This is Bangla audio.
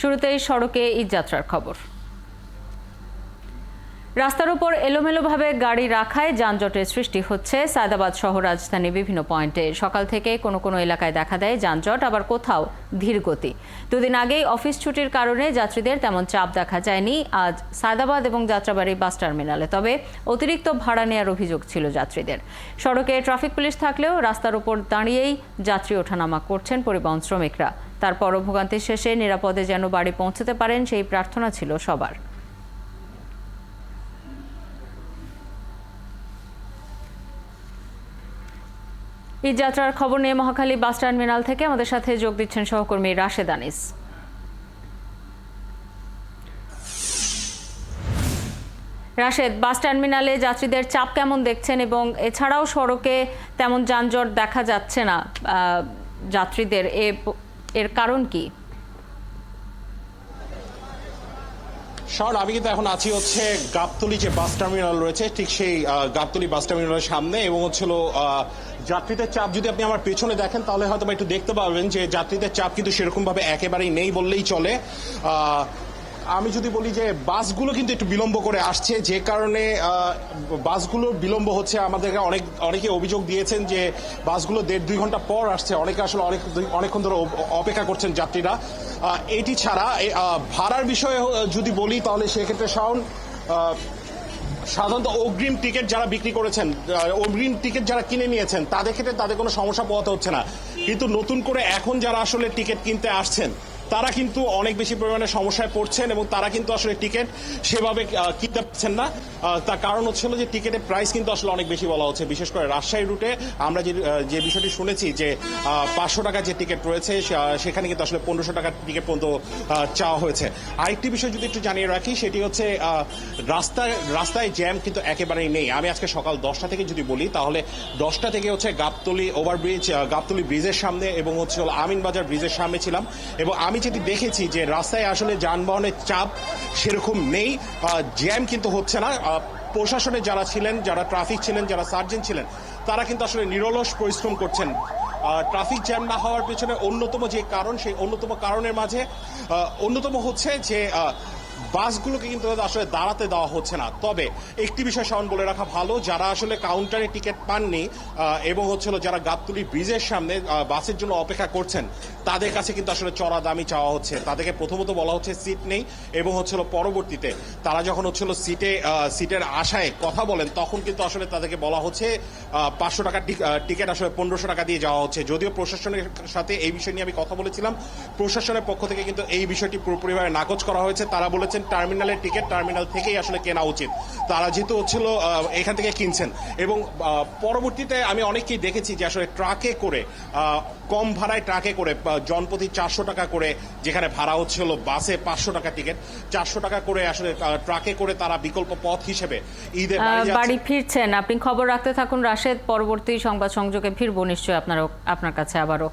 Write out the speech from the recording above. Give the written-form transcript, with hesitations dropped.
শুরুতেই সড়কে ঈদযাত্রার খবর। রাস্তার উপর এলোমেলোভাবে গাড়ি রাখায় যানজটের সৃষ্টি হচ্ছে সায়দাবাদ সহ রাজধানীর বিভিন্ন পয়েন্টে। সকাল থেকে কোনো কোনো এলাকায় দেখা দেয় যানজট, আবার কোথাও ধীর গতি। দুদিন আগেই অফিস ছুটির কারণে যাত্রীদের তেমন চাপ দেখা যায়নি আজ সায়দাবাদ এবং যাত্রাবাড়ি বাস টার্মিনালে। তবে অতিরিক্ত ভাড়া নেওয়ার অভিযোগ ছিল যাত্রীদের। সড়কে ট্রাফিক পুলিশ থাকলেও রাস্তার উপর দাঁড়িয়েই যাত্রী ওঠানামা করছেন পরিবহন শ্রমিকরা। তারপরও ভোগান্তির শেষে নিরাপদে যেন বাড়ি পৌঁছতে পারেন সেই প্রার্থনা ছিল সবার। ঈদযাত্রার খবর নিয়ে মহাখালী বাস টার্মিনাল থেকে আমাদের সাথে যোগ দিচ্ছেন সহকর্মী রাশেদ আনিস। রাশেদ, বাস টার্মিনালে যাত্রীদের চাপ কেমন দেখছেন এবং এছাড়াও সড়কে তেমন যানজট দেখা যাচ্ছে না যাত্রীদের, এর কারণ কি? শাওন, আমি কিন্তু এখন আছি হচ্ছে গাবতলী যে বাস টার্মিনাল রয়েছে ঠিক সেই গাবতলী বাস টার্মিনালের সামনে, এবং হচ্ছিল যাত্রীদের চাপ যদি আপনি আমার পেছনে দেখেন তাহলে হয়তো একটু দেখতে পাবেন যে যাত্রীদের চাপ কিন্তু সেরকম ভাবে একেবারেই নেই বললেই চলে। আমি যদি বলি যে বাসগুলো কিন্তু একটু বিলম্ব করে আসছে, যে কারণে বাসগুলো বিলম্ব হচ্ছে। আমাদেরকে অনেকে অভিযোগ দিয়েছেন যে বাসগুলো 1.5-2 ঘন্টা পর আসছে। অনেকে আসলে অনেকক্ষণ ধরে অপেক্ষা করছেন যাত্রীরা। এটি ছাড়া ভাড়ার বিষয়ে যদি বলি তাহলে সেক্ষেত্রে শাওন, সাধারণত অগ্রিম টিকিট যারা বিক্রি করেছেন, অগ্রিম টিকিট যারা কিনে নিয়েছেন তাদের ক্ষেত্রে তাদের কোনো সমস্যা পোহাতে হচ্ছে না, কিন্তু নতুন করে এখন যারা আসলে টিকিট কিনতে আসছেন তারা কিন্তু অনেক বেশি পরিমাণে সমস্যায় পড়ছেন এবং তারা কিন্তু আসলে টিকিট সেভাবে কিনতে পারছেন না। তার কারণ হচ্ছিল যে টিকিটের প্রাইস কিন্তু আসলে অনেক বেশি বলা হচ্ছে। বিশেষ করে রাজশাহী রুটে আমরা যে বিষয়টি শুনেছি যে 500 টাকা যে টিকিট রয়েছে সেখানে কিন্তু আসলে 1500 টাকার টিকিট পর্যন্ত চাওয়া হয়েছে। আরেকটি বিষয় যদি একটু জানিয়ে রাখি সেটি হচ্ছে রাস্তায় জ্যাম কিন্তু একেবারেই নেই। আমি আজকে সকাল 10টা থেকে যদি বলি তাহলে 10টা থেকে হচ্ছে গাবতলী ওভারব্রিজ, গাবতলী ব্রিজের সামনে এবং হচ্ছে আমিনবাজার ব্রিজের সামনে ছিলাম, এবং আমি যেটি দেখেছি যে রাস্তায় আসলে যানবাহনের চাপ সেরকম নেই, জ্যাম কিন্তু হচ্ছে না। প্রশাসনে যারা ছিলেন, যারা ট্রাফিক ছিলেন, যারা সার্জেন্ট ছিলেন তারা কিন্তু আসলে নিরলস পরিশ্রম করছেন। ট্রাফিক জ্যাম না হওয়ার পেছনে অন্যতম যে কারণ, সেই অন্যতম কারণের মাঝে অন্যতম হচ্ছে যে বাসগুলোকে কিন্তু আসলে দাঁড়াতে দেওয়া হচ্ছে না। তবে একটি বিষয় শাওন বলে রাখা ভালো, যারা আসলে কাউন্টারে টিকিট পাননি এবং হচ্ছিল যারা গাবতলী ব্রিজের সামনে বাসের জন্য অপেক্ষা করছেন তাদের কাছে কিন্তু আসলে চড়া দামই চাওয়া হচ্ছে। তাদেরকে প্রথমত বলা হচ্ছে সিট নেই, এবং হচ্ছিল পরবর্তীতে তারা যখন হচ্ছিল সিটের আশায় কথা বলেন তখন কিন্তু আসলে তাদেরকে বলা হচ্ছে 500 টাকার টিকিট আসলে 1500 টাকা দিয়ে যাওয়া হচ্ছে। যদিও প্রশাসনের সাথে এই বিষয় নিয়ে আমি কথা বলেছিলাম, প্রশাসনের পক্ষ থেকে কিন্তু এই বিষয়টি পুরোপুরিভাবে নাকচ করা হয়েছে। তারা বলেছেন টার্মিনালের টিকিট টার্মিনাল থেকেই আসলে কেনা উচিত, তারা যেহেতু হচ্ছিল এখান থেকে কিনছেন। এবং পরবর্তীতে আমি অনেককেই দেখেছি যে আসলে ট্রাকে করে, কম ভাড়ায় ট্রাকে করে জনপ্রতি 400 টাকা করে, যেখানে ভাড়া হচ্ছিল বাসে 500 টাকা টিকিট, 400 টাকা করে আসলে ট্রাকে করে তারা বিকল্প পথ হিসেবে ঈদে বাড়ি ফিরছেন। আপনি খবর রাখতে থাকুন রাশেদ, পরবর্তী সংবাদ সংযোগে ফিরবো নিশ্চয়ই আপনার কাছে আবারও।